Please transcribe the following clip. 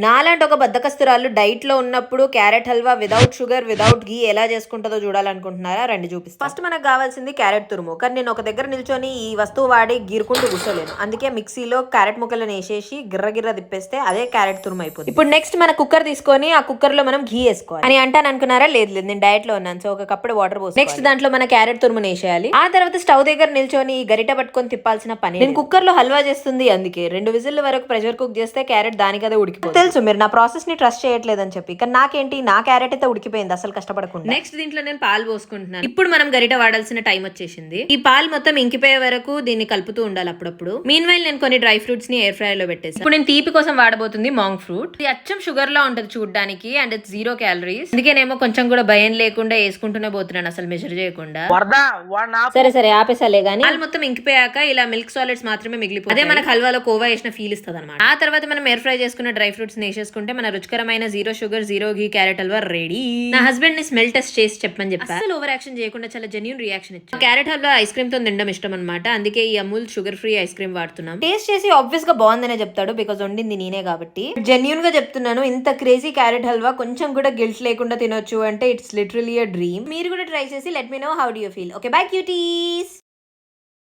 నాలాంటి ఒక బద్దకస్తురాలు డైట్ లో ఉన్నప్పుడు carrot halwa without sugar without ghee ఎలా చేసుకుంటుందో చూడాలనుకుంటున్నారా? రండి చూపిస్తాను. ఫస్ట్ మనకు కావాల్సింది క్యారెట్ తురుము. కానీ నేను ఒక దగ్గర నిల్చొని ఈ వస్తువు వాడి గీరుకుంటూ కూర్చోలేను. అందుకే మిక్సీలో క్యారెట్ ముక్కలను వేసేసి గిర్ర తిప్పేస్తే అదే క్యారెట్ తురుము అయిపోతుంది. ఇప్పుడు నెక్స్ట్ మన కుక్కర్ తీసుకొని ఆ కుక్కర్ లో మనం ఘీ వేసుకోవాలి. అని అంటాను అనుకున్నారా? లేదు నేను డైట్ లో ఉన్నాను. సో ఒక కప్పుడు వాటర్ పోసి నెక్స్ట్ దాంట్లో మన క్యారెట్ తురుమును వేసేయాలి. ఆ తర్వాత స్టవ్ దగ్గర నిల్చొని ఈ గరిట పట్టుకొని తిప్పాల్సిన పని. నేను కుక్కర్ లో హల్వా చేస్తుంది అందుకే 2 విజిల్ వరకు ప్రెషర్ కుక్ చేస్తే క్యారెట్ దానికదే ఉడికిపోతుంది. తెలుసు మీరు నా ప్రాసెస్ ని ట్రస్ట్ చేయట్లేదని చెప్పి, కానీ నాకేంటి నా క్యారెట్ అయితే ఉడికిపోయింది అసలు కష్టపడకుండా. నెక్స్ట్ దీంట్లో నేను పాలు పోసుకుంటున్నాను. ఇప్పుడు మనం గరిట వాడాల్సిన టైం వచ్చేసింది. ఈ పాలు మొత్తం ఇంకిపోయే వరకు దీన్ని కలుపుతూ ఉండాలి అప్పుడప్పుడు. మీన్ వైల్ నేను కొన్ని డ్రై ఫ్రూట్స్ ని ఎయిర్ ఫ్రైర్ లో పెట్టేసి ఇప్పుడు నేను తీపి కోసం వాడబోతుంది మాంగ్ ఫ్రూట్. ఇది అచ్చం షుగర్ లా ఉంటది చూడడానికి అండ్ ఇట్స్ 0 క్యాలరీస్. అందుకేనేమో కొంచెం కూడా భయం లేకుండా వేసుకుంటూనే పోతున్నాను అసలు మెజర్ చేయకుండా. సరే ఆపేసాలే గానీ పాలు మొత్తం ఇంకిపోయాక ఇలా మిల్క్ సాలిడ్స్ మాత్రమే మిగిలిపోయి అదే మనకు హల్వాలో కోవా వేసిన ఫీల్ ఇస్తుంది అనమాట. ఆ తర్వాత మనం ఎయిర్ ఫ్రై చేసుకున్న డ్రై ఫ్రూట్స్ వేసేసుకుంటే మన రుచికరమైన 0 షుగర్ 0 ఘీ క్యారెట్ హల్వా రెడీ. నా హస్బెండ్ ని స్మెల్ టెస్ట్ చేసి చెప్పని చెప్పా. అసలు ఓవర్ యాక్షన్ చేయకుండా చాలా జెన్యూన్ రియాక్షన్ ఇచ్చాను. క్యారెట్ హల్వా ఐస్ క్రీమ్ తో తినడం ఇష్టం అనమాట. అందుకే ఈ Amul sugar free ice cream వాడుతున్నాం. టేస్ట్ చేసి ఆబ్వియస్ గా బాగుందనే చెప్తాడు, బికాజ్ వండింది నేనే కాబట్టి. జెన్యూన్ గా చెప్తున్నాను, ఇంత క్రేజీ క్యారెట్ హల్వా కొంచెం కూడా గిల్ట్ లేకుండా తినొచ్చు అంటే ఇట్స్ లిటరలీ అ డ్రీమ్. మీరు కూడా ట్రై చేసి let me know how do you feel. Okay by cuties.